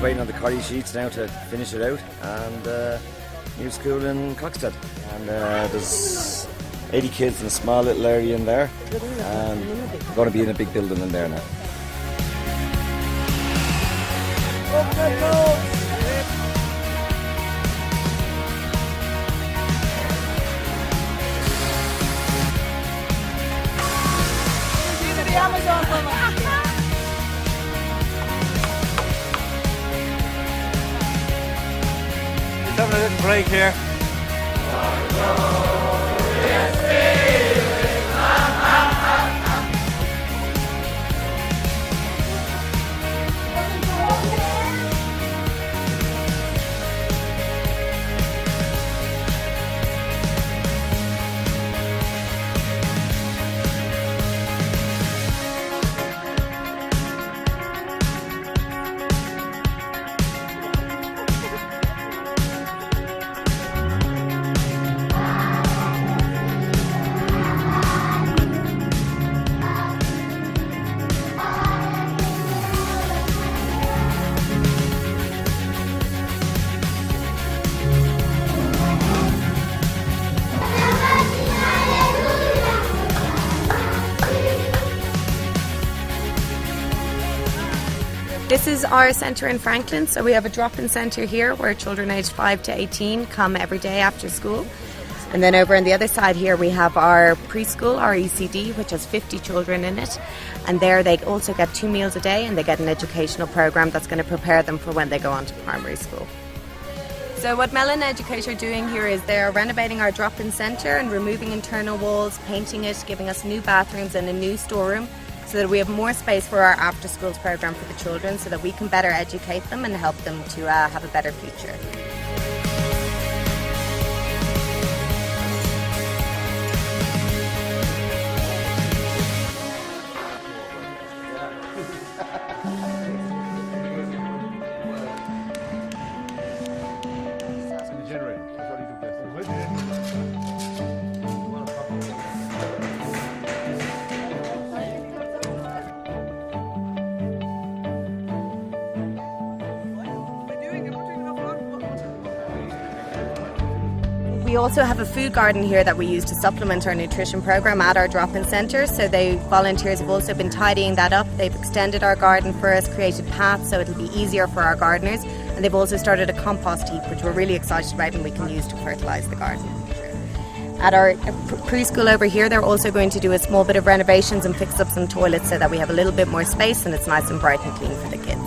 waiting on the collie sheets now to finish it out, and new school in Kokstad. And there's 80 kids in a small little area in there, and we're going to be in a big building in there now. Just having a little break here. This is our centre in Franklin, so we have a drop-in centre here where children aged 5 to 18 come every day after school. And then over on the other side here we have our preschool, our ECD, which has 50 children in it. And there they also get 2 meals a day, and they get an educational programme that's going to prepare them for when they go on to primary school. So what Mellon Educate are doing here is they're renovating our drop-in centre and removing internal walls, painting it, giving us new bathrooms and a new storeroom, so that we have more space for our after schools programme for the children, so that we can better educate them and help them to have a better future. We also have a food garden here that we use to supplement our nutrition programme at our drop-in centre. So volunteers have also been tidying that up. They've extended our garden for us, created paths so it'll be easier for our gardeners. And they've also started a compost heap, which we're really excited about and we can use to fertilise the garden. At our preschool over here, they're also going to do a small bit of renovations and fix up some toilets so that we have a little bit more space and it's nice and bright and clean for the kids.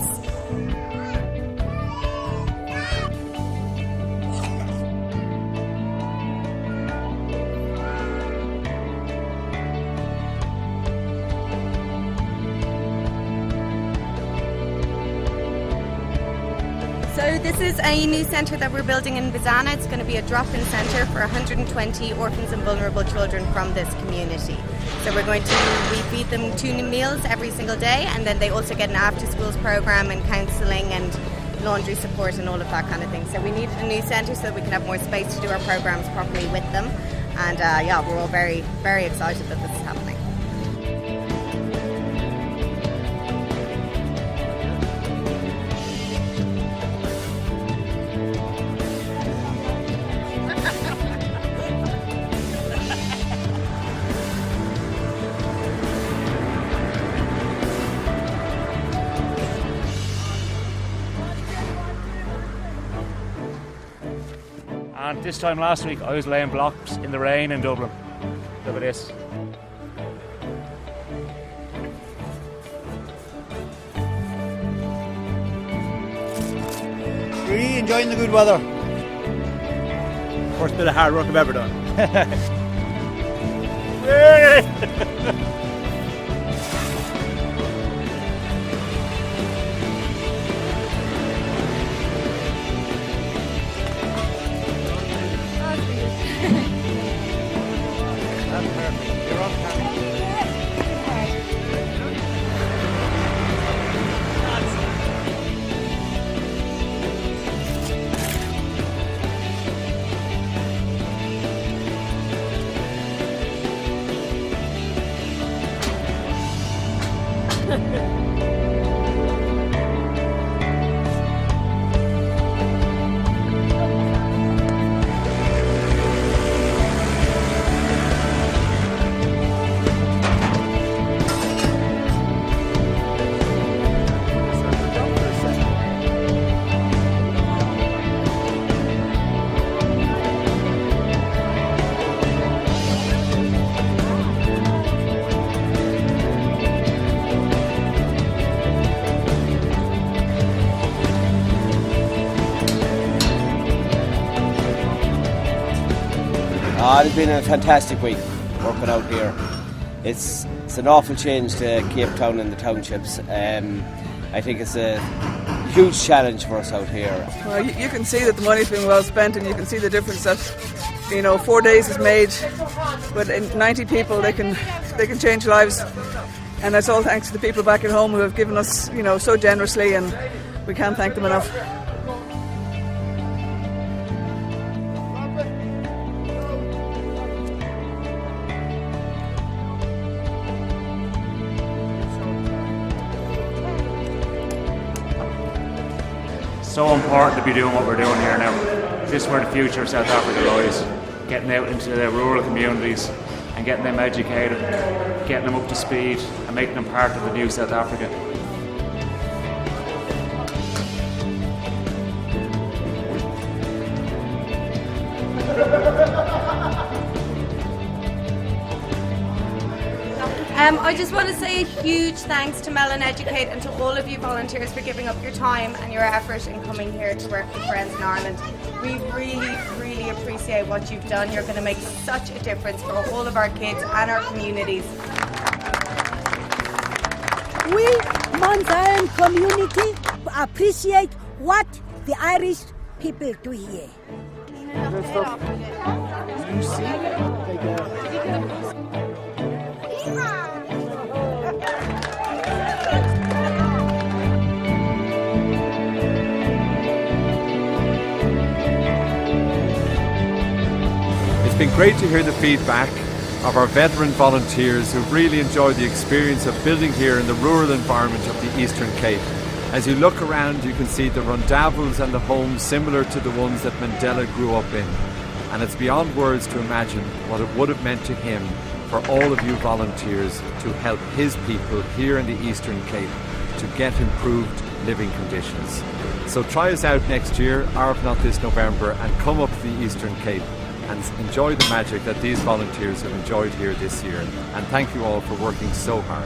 So this is a new centre that we're building in Bizana. It's going to be a drop-in centre for 120 orphans and vulnerable children from this community. So we feed them 2 meals every single day, and then they also get an after-schools programme and counselling and laundry support and all of that kind of thing. So we need a new centre so that we can have more space to do our programmes properly with them. And we're all very, very excited that this is happening. And this time last week I was laying blocks in the rain in Dublin. Look at this. Really enjoying the good weather. First bit of hard work I've ever done. That's perfect. You're on camera. It's been a fantastic week working out here. It's an awful change to Cape Town and the townships. I think it's a huge challenge for us out here. Well, you can see that the money's been well spent, and you can see the difference that 4 days has made. But in 90 people, they can change lives, and that's all thanks to the people back at home who have given us so generously, and we can't thank them enough. So important to be doing what we're doing here now. This is where the future of South Africa lies. Getting out into the rural communities and getting them educated, getting them up to speed and making them part of the new South Africa. I just want to say a huge thanks to Mellon Educate and to all of you volunteers for giving up your time and your effort in coming here to work with Friends in Ireland. We really appreciate what you've done. You're going to make such a difference for all of our kids and our communities. We, Manzayan community, appreciate what the Irish people do here. It's been great to hear the feedback of our veteran volunteers who've really enjoyed the experience of building here in the rural environment of the Eastern Cape. As you look around, you can see the rondavels and the homes similar to the ones that Mandela grew up in. And it's beyond words to imagine what it would have meant to him for all of you volunteers to help his people here in the Eastern Cape to get improved living conditions. So try us out next year, or if not this November, and come up to the Eastern Cape and enjoy the magic that these volunteers have enjoyed here this year. And thank you all for working so hard.